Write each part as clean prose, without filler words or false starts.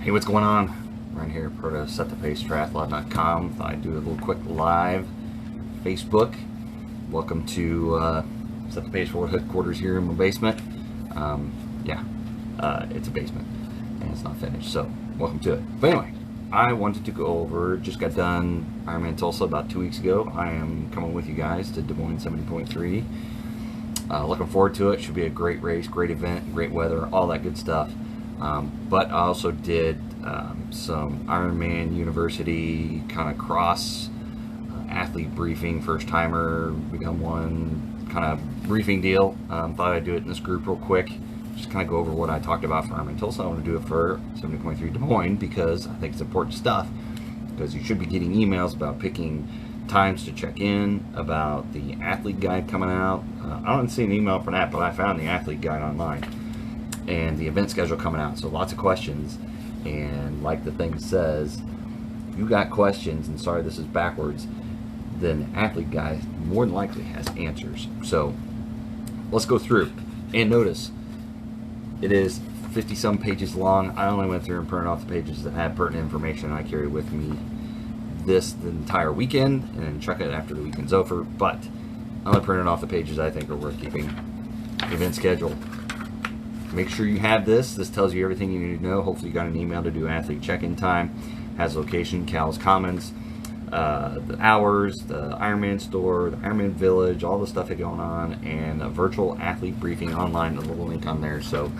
Hey, what's going on? Ryan here, pro to setthepacetriathlon.com. Thought I'd do a little quick live Facebook. Welcome to Set the Pace World Headquarters here in my basement. It's a basement and it's not finished, so welcome to it. But anyway, I wanted to go over, just got done Ironman Tulsa about 2 weeks ago. I am coming with you guys to Des Moines 70.3. Looking forward to it. Should be a great race, great event, great weather, all that good stuff. But I also did some Ironman University kind of cross athlete briefing, first timer, become one kind of briefing deal. Thought I'd do it in this group real quick, just kind of go over what I talked about for Ironman Tulsa. I want to do it for 70.3 Des Moines because I think it's important stuff, because you should be getting emails about picking times to check in, about the athlete guide coming out. I don't see an email for that, but I found the athlete guide online and the event schedule coming out. So lots of questions, and like the thing says, if you got questions, and sorry this is backwards, then the athlete guide more than likely has answers. So let's go through and notice it is 50 some pages long. I only went through and printed off the pages that had pertinent information I carry with me the entire weekend, and then check it after the weekend's over. But I only printed off the pages I think are worth keeping. Event schedule. Make sure you have this. This tells you everything you need to know. Hopefully you got an email to do athlete check-in time. Has location, Cal's Commons, the hours, the Ironman store, the Ironman Village, all the stuff that's going on, and a virtual athlete briefing online. A little link on there. So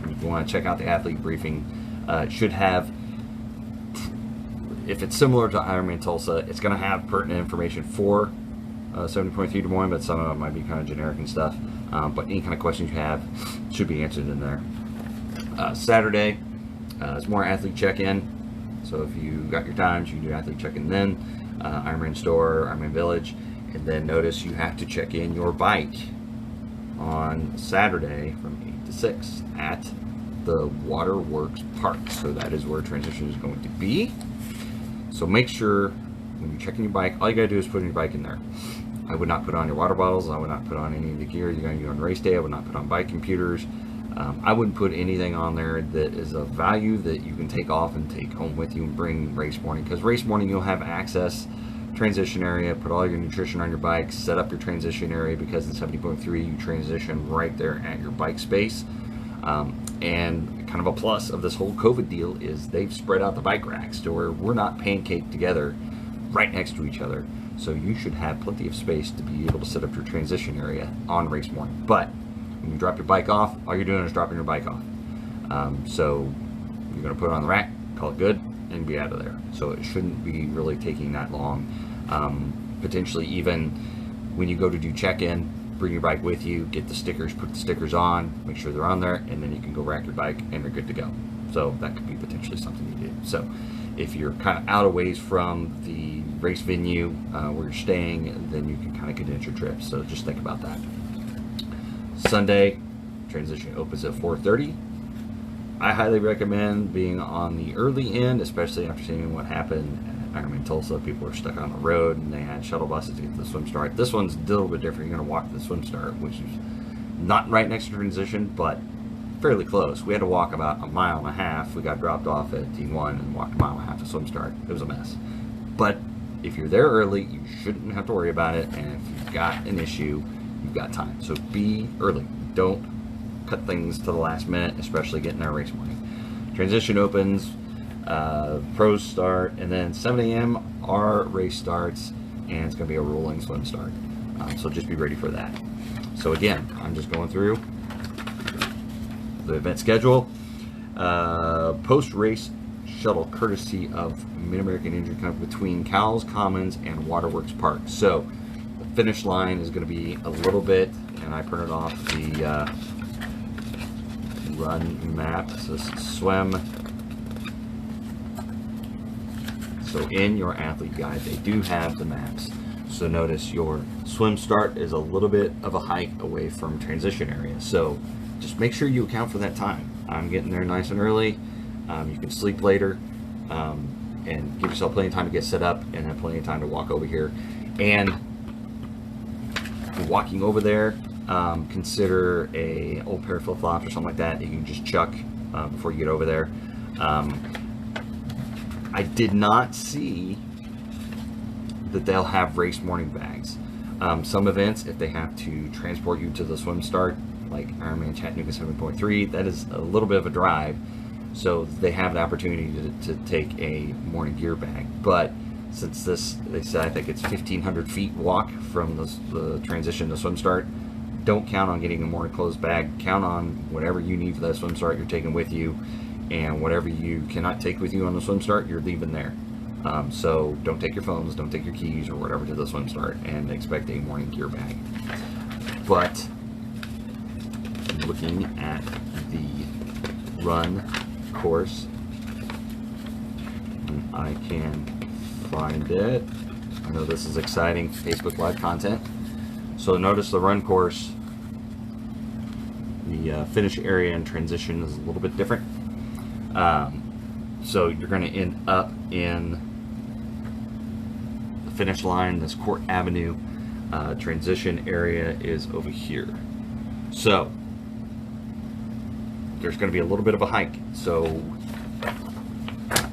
if you want to check out the athlete briefing, it should have, if it's similar to Ironman Tulsa, it's going to have pertinent information for 70.3 Des Moines, but some of it might be kind of generic and stuff. But any kind of questions you have should be answered in there. Saturday is more athlete check-in. So if you got your times, you can do athlete check-in then. Ironman store, Ironman Village, and then notice you have to check in your bike on Saturday from 8 to 6 at the Waterworks Park. So that is where transition is going to be. So make sure when you're checking your bike, all you gotta do is put in your bike in there. I would not put on your water bottles. I would not put on any of the gear you're going to do on race day. I would not put on bike computers. I wouldn't put anything on there that is of value that you can take off and take home with you and bring race morning. Because race morning you'll have access, transition area, put all your nutrition on your bike, set up your transition area, because in 70.3 you transition right there at your bike space. And kind of a plus of this whole COVID deal is they've spread out the bike racks to where we're not pancaked together right next to each other. So you should have plenty of space to be able to set up your transition area on race morning. But when you drop your bike off, all you're doing is dropping your bike off. So you're going to put it on the rack, call it good, and be out of there. So it shouldn't be really taking that long. Potentially even when you go to do check-in, bring your bike with you, get the stickers, put the stickers on, make sure they're on there, and then you can go rack your bike and you're good to go. So that could be potentially something you do. So if you're kind of out of ways from the race venue where you're staying, then you can kind of condense your trip. So just think about that. Sunday, transition opens at 4:30. I highly recommend being on the early end, especially after seeing what happened at Ironman Tulsa. People were stuck on the road and they had shuttle buses to get to the swim start. This one's a little bit different. You're going to walk to the swim start, which is not right next to transition, but fairly close. We had to walk about 1.5 miles. We got dropped off at T1 and walked 1.5 miles to swim start. It was a mess. But if you're there early, you shouldn't have to worry about it. And if you've got an issue, you've got time. So be early. Don't cut things to the last minute, especially getting there race morning. Transition opens, pros start, and then 7 a.m. our race starts, and it's going to be a rolling swim start. So just be ready for that. So again, I'm just going through the event schedule. Post-race shuttle courtesy of Mid-American Injury Company between Cal's Commons and Waterworks Park. So the finish line is going to be a little bit, and I printed off the run map. So swim. So in your athlete guide, they do have the maps. So notice your swim start is a little bit of a hike away from transition area. So just make sure you account for that time. I'm getting there nice and early. You can sleep later and give yourself plenty of time to get set up and have plenty of time to walk over here. And walking over there, consider a old pair of flip-flops or something like that you can just chuck before you get over there. I did not see that they'll have race morning bags. Some events, if they have to transport you to the swim start, like Ironman Chattanooga 7.3, that is a little bit of a drive, so they have the opportunity to take a morning gear bag. But since this, they said I think it's 1,500 feet walk from the transition to swim start, don't count on getting a morning clothes bag. Count on whatever you need for that swim start you're taking with you, and whatever you cannot take with you on the swim start, you're leaving there. So don't take your phones, don't take your keys or whatever to the swim start, and expect a morning gear bag. But looking at the run course, I can find it. I know this is exciting Facebook Live content. So notice the run course, the finish area and transition is a little bit different. So you're going to end up in the finish line, this Court Avenue. Transition area is over here. So there's going to be a little bit of a hike. So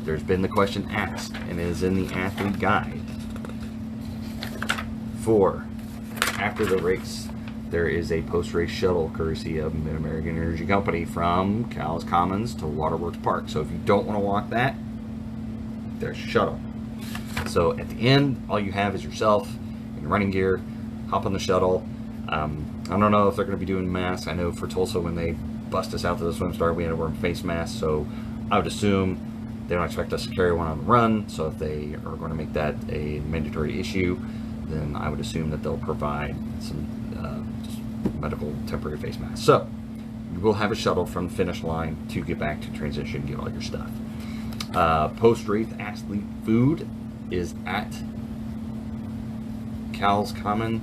there's been the question asked, and it is in the athlete guide. For after the race, there is a post-race shuttle courtesy of Mid-American Energy Company from Cowles Commons to Waterworks Park. So if you don't want to walk that, there's a shuttle. So at the end, all you have is yourself in running gear. Hop on the shuttle. I don't know if they're going to be doing masks. I know for Tulsa, when they bust us out to the swim start, we had to wear face masks. So I would assume they don't expect us to carry one on the run. So if they are going to make that a mandatory issue, then I would assume that they'll provide some just medical temporary face masks. So you will have a shuttle from the finish line to get back to transition, get all your stuff. Post-race athlete food is at Cowles Common.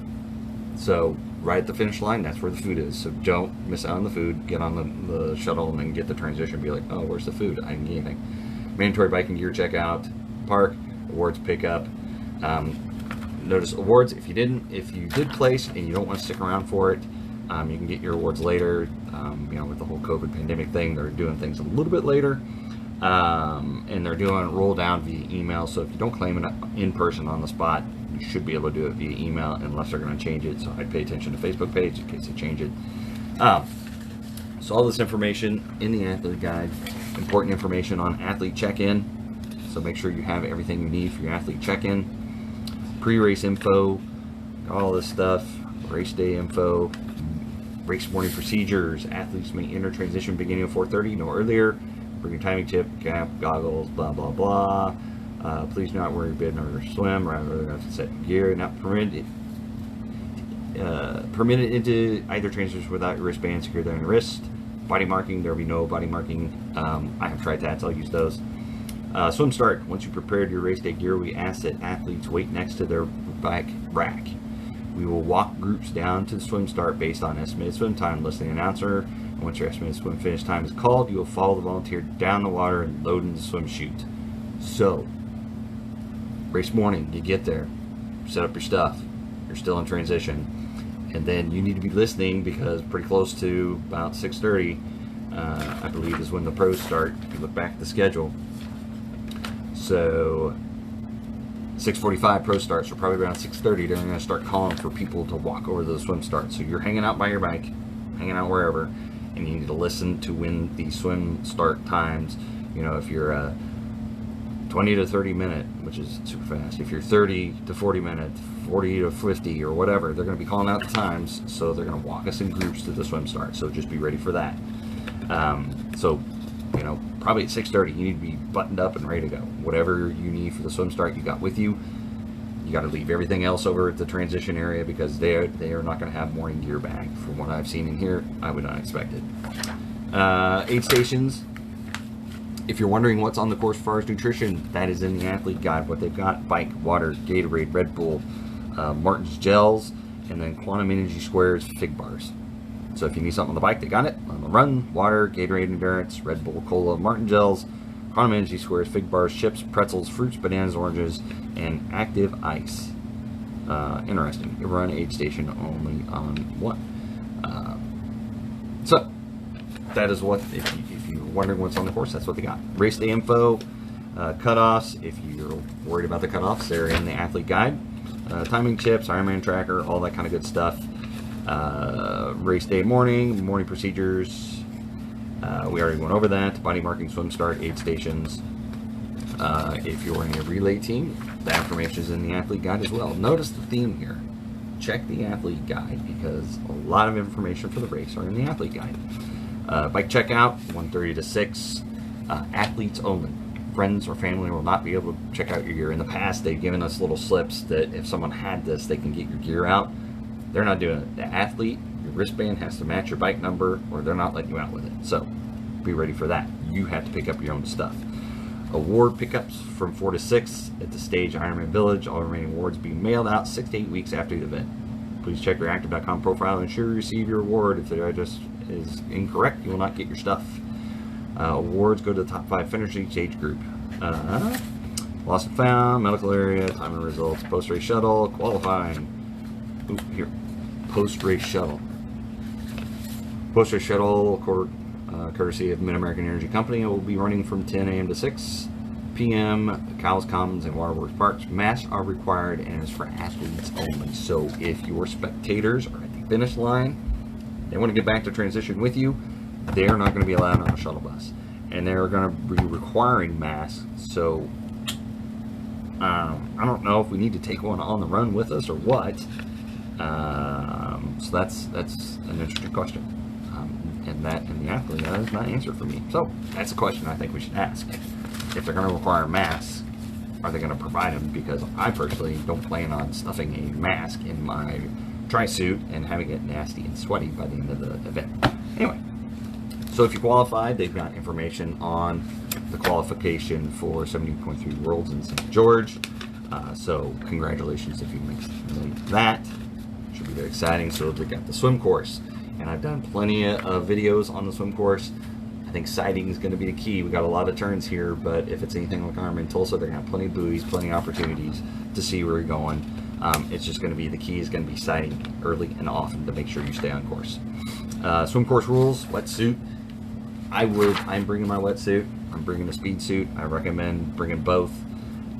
So right at the finish line, that's where the food is. So don't miss out on the food. Get on the shuttle and then get the transition. Be like, oh, where's the food? I didn't get anything. Mandatory biking gear checkout, park, awards pickup. Notice awards, if you did place and you don't want to stick around for it, you can get your awards later. With the whole COVID pandemic thing, they're doing things a little bit later. And they're doing it roll down via email. So if you don't claim it in person on the spot, you should be able to do it via email unless they're going to change it. So I'd pay attention to the Facebook page in case they change it. So all this information in the athlete guide, important information on athlete check-in. So make sure you have everything you need for your athlete check-in. Pre-race info, all this stuff, race day info, race morning procedures. Athletes may enter transition beginning at 4:30, no earlier. Bring your timing tip, cap, goggles, blah, blah, blah. Please do not wear your bib or swim, rather than have to set gear. Not permitted into either transition without your wristband secured on your wrist. Body marking, there will be no body marking. I have tried that, so I'll use those. Swim start. Once you prepared your race day gear, we ask that athletes wait next to their bike rack. We will walk groups down to the swim start based on estimated swim time, listing an announcer. And once your estimated swim finish time is called, you will follow the volunteer down the water and load in the swim chute. So, race morning, you get there, set up your stuff, you're still in transition, and then you need to be listening because pretty close to about 6:30, I believe, is when the pros start. If you look back at the schedule. So 6:45 pro starts, or probably around 6:30, they're going to start calling for people to walk over to the swim start. So you're hanging out by your bike, hanging out wherever, and you need to listen to when the swim start times. If you're 20 to 30 minute, which is super fast. If you're 30 to 40 minute, 40 to 50 or whatever, they're going to be calling out the times. So they're going to walk us in groups to the swim start. So just be ready for that. Probably at 6:30, you need to be buttoned up and ready to go. Whatever you need for the swim start, you got with you. You got to leave everything else over at the transition area because they are not going to have morning gear bag. From what I've seen in here, I would not expect it. Aid stations. If you're wondering what's on the course as far as nutrition, that is in the athlete guide. What they've got: bike, water, Gatorade, Red Bull, Martin's gels, and then Quantum Energy Squares fig bars. So if you need something on the bike, they got it. On the run, water, Gatorade Endurance, Red Bull, Cola, Martin gels, Quantum Energy Squares, fig bars, chips, pretzels, fruits, bananas, oranges, and active ice. Interesting. You run aid station only on one. So that is what, if you're wondering what's on the course, that's what they got. Race day info. Cutoffs, if you're worried about the cutoffs, they're in the athlete guide. Timing tips, Ironman tracker, all that kind of good stuff. Race day morning procedures. We already went over that. Body marking, swim start, aid stations. If you're in a relay team, that information is in the athlete guide as well. Notice the theme here. Check the athlete guide because a lot of information for the race are in the athlete guide. Bike checkout, 1:30 to 6. Athletes only. Friends or family will not be able to check out your gear. In the past, they've given us little slips that if someone had this, they can get your gear out. They're not doing it. The athlete, your wristband has to match your bike number or they're not letting you out with it. So be ready for that. You have to pick up your own stuff. Award pickups from 4 to 6 at the Stage Ironman Village. All remaining awards being mailed out 6 to 8 weeks after the event. Please check your active.com profile and ensure you receive your award. If the address is incorrect, you will not get your stuff. Awards go to the top 5 finishers each age group. Lost and found, medical area, time and results, post-race shuttle, qualifying. Here, post-race shuttle. Post-race shuttle, courtesy of Mid-American Energy Company. It will be running from 10 a.m. to 6 p.m. Cowles Commons and Waterworks Parks. Masks are required and is for athletes only. So if your spectators are at the finish line, they want to get back to transition with you, they're not going to be allowed on a shuttle bus. And they're going to be requiring masks. So I don't know if we need to take one on the run with us or what. So that's an interesting question. And the athlete is not answered for me. So that's a question I think we should ask. If they're going to require masks, are they going to provide them? Because I personally don't plan on stuffing a mask in my tri-suit and having it nasty and sweaty by the end of the event. Anyway, so if you qualified, they've got information on the qualification for 70.3 Worlds in St. George. So congratulations if you made that. Should be very exciting. So they've got the swim course. And I've done plenty of videos on the swim course. I think sighting is going to be the key. We got a lot of turns here, but if it's anything like Ironman Tulsa, they're going to have plenty of buoys, plenty of opportunities to see where you're going. It's just going to be, the key is going to be sighting early and often to make sure you stay on course. Swim course rules, wetsuit. I'm bringing my wetsuit. I'm bringing a speed suit. I recommend bringing both.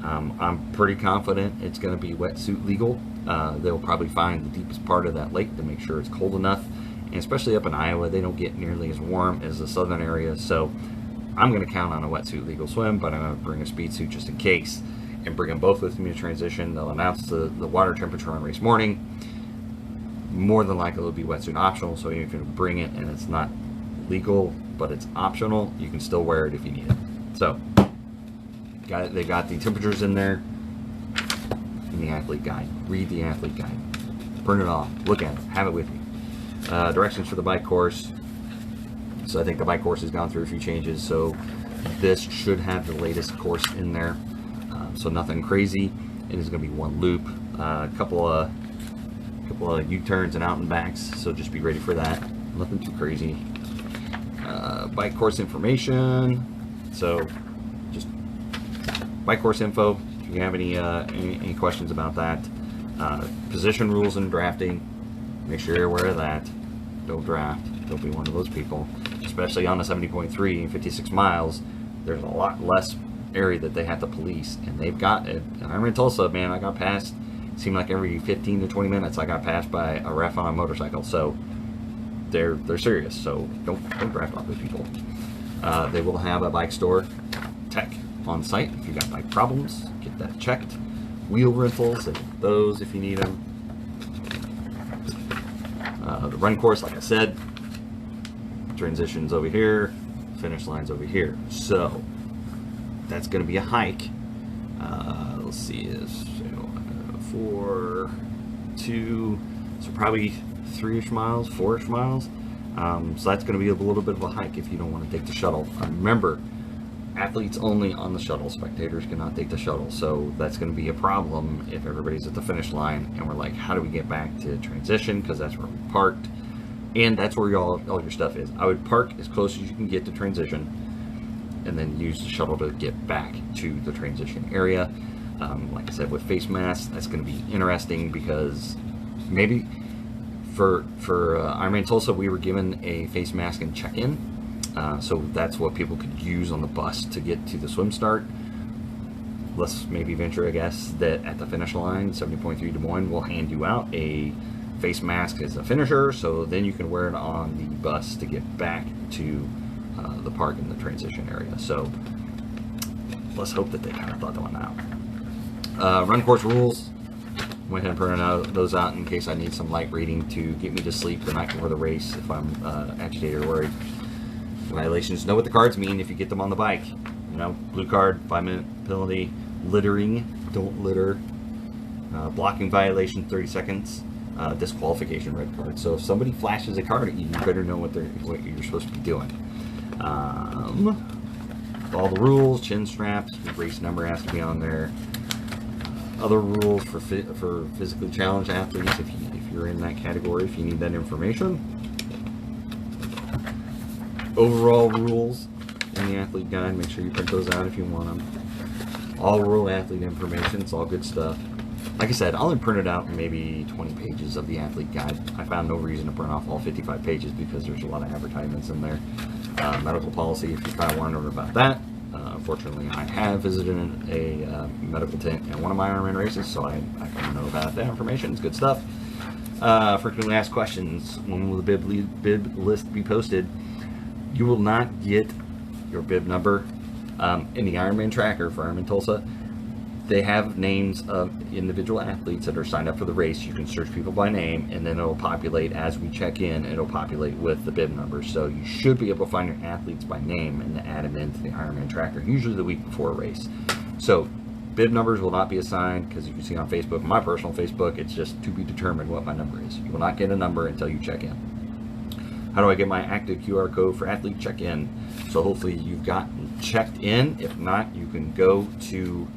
I'm pretty confident it's going to be wetsuit legal. They'll probably find the deepest part of that lake to make sure it's cold enough. And especially up in Iowa, they don't get nearly as warm as the southern area. So I'm going to count on a wetsuit legal swim, but I'm going to bring a speed suit just in case and bring them both with me to transition. They'll announce the water temperature on race morning. More than likely it'll be wetsuit optional. So even if you bring it and it's not legal, but it's optional, you can still wear it if you need it. So they got the temperatures in there in the athlete guide. Read the athlete guide. Print it off. Look at it. Have it with you. Directions for the bike course. So I think the bike course has gone through a few changes, so this should have the latest course in there. So nothing crazy. It is going to be one loop, a couple of U-turns and out and backs, so just be ready for that. Nothing too crazy. Bike course information. So just bike course info. If you have any questions about that. Position rules and drafting. Make sure you're aware of that. Don't draft. Don't be one of those people. Especially on the 70.3 and 56 miles, there's a lot less area that they have to police. And they've got it. I'm in Tulsa, man. I got passed. It seemed like every 15 to 20 minutes I got passed by a ref on a motorcycle. So they're serious. So don't draft off those people. They will have a bike store tech on site. If you got bike problems, get that checked. Wheel rentals, those if you need them. The run course, like I said, transitions over here, finish lines over here. So that's going to be a hike. Let's see, is 4, 2, so probably 3-ish miles, 4-ish miles. So that's going to be a little bit of a hike if you don't want to take the shuttle. Remember, athletes only on the shuttle. Spectators cannot take the shuttle. So that's going to be a problem if everybody's at the finish line and we're like, how do we get back to transition? Because that's where we parked. And that's where all your stuff is. I would park as close as you can get to transition and then use the shuttle to get back to the transition area. Like I said, with face masks, that's going to be interesting because maybe for Ironman Tulsa, we were given a face mask and check-in. So that's what people could use on the bus to get to the swim start. let's maybe venture a guess that at the finish line, 70.3 Des Moines will hand you out a face mask as a finisher, so then you can wear it on the bus to get back to the park in the transition area. So let's hope that they kind of thought that one out. Run course rules. Went ahead and printed those out in case I need some light reading to get me to sleep the night before the race if I'm agitated or worried. Violations, know what the cards mean if you get them on the bike. You know, blue card, 5-minute penalty. Littering, don't litter. Blocking violation, 30 seconds. Disqualification, red card. So if somebody flashes a card at you, you better know what you're supposed to be doing. All the rules, chin straps, the race number has to be on there. Other rules for physically challenged athletes, if you're in that category, if you need that information. Overall rules in the athlete guide, make sure you print those out if you want them. All world athlete information, it's all good stuff. Like I said, I only printed out maybe 20 pages of the athlete guide. I found no reason to print off all 55 pages because there's a lot of advertisements in there. Medical policy, if you kind of wonder about that. Unfortunately, I have visited a medical tent in one of my Ironman races, so I kind of know about that information. It's good stuff. Frequently asked questions. When will the bib list be posted? You will not get your bib number in the Ironman tracker for Ironman Tulsa. They have names of individual athletes that are signed up for the race. You can search people by name, and then it'll populate as we check in. It'll populate with the bib number. So you should be able to find your athletes by name and add them into the Ironman tracker, usually the week before a race. So bib numbers will not be assigned because you can see on Facebook, my personal Facebook, it's just to be determined what my number is. You will not get a number until you check in. How do I get my active QR code for athlete check-in? So hopefully you've gotten checked in. If not, you can go to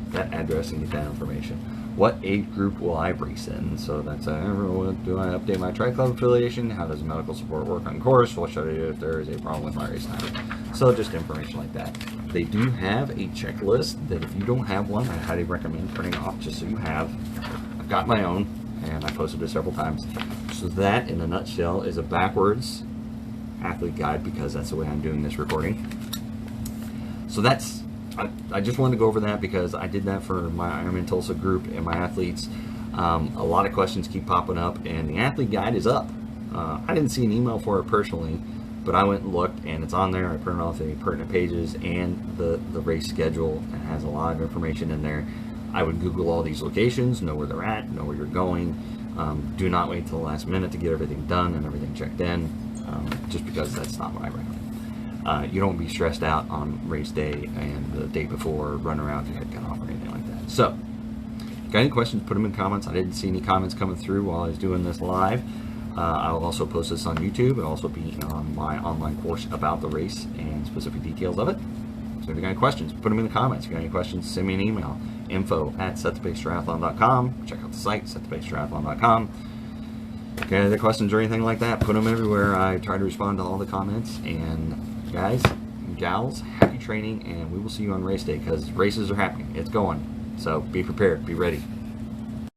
that address and get that information. What age group will I race in? So that's do I update my tri club affiliation? How does medical support work on course? What should I do if there is a problem with my race time? So just information like that. They do have a checklist that if you don't have one, I highly recommend printing off just so you have. I've got my own and I posted it several times. So that in a nutshell is a backwards athlete guide because that's the way I'm doing this recording. So that's I just wanted to go over that because I did that for my Ironman Tulsa group and my athletes. A lot of questions keep popping up, and the athlete guide is up. I didn't see an email for it personally, but I went and looked, and it's on there. I printed off the pertinent pages and the race schedule. It has a lot of information in there. I would Google all these locations, know where they're at, know where you're going. Do not wait till the last minute to get everything done and everything checked in, just because that's not what I recommend. You don't be stressed out on race day and the day before, run around your head cut off or anything like that. So, got any questions, put them in comments. I didn't see any comments coming through while I was doing this live. I'll also post this on YouTube. It'll also be on my online course about the race and specific details of it. So if you got any questions, put them in the comments. If you got any questions, send me an email. info@setthepacetriathlon.com. Check out the site, setthepacetriathlon.com. If you got any other questions or anything like that, put them everywhere. I try to respond to all the comments. And guys and gals, happy training, and we will see you on race day because races are happening. It's going. So be prepared. Be ready.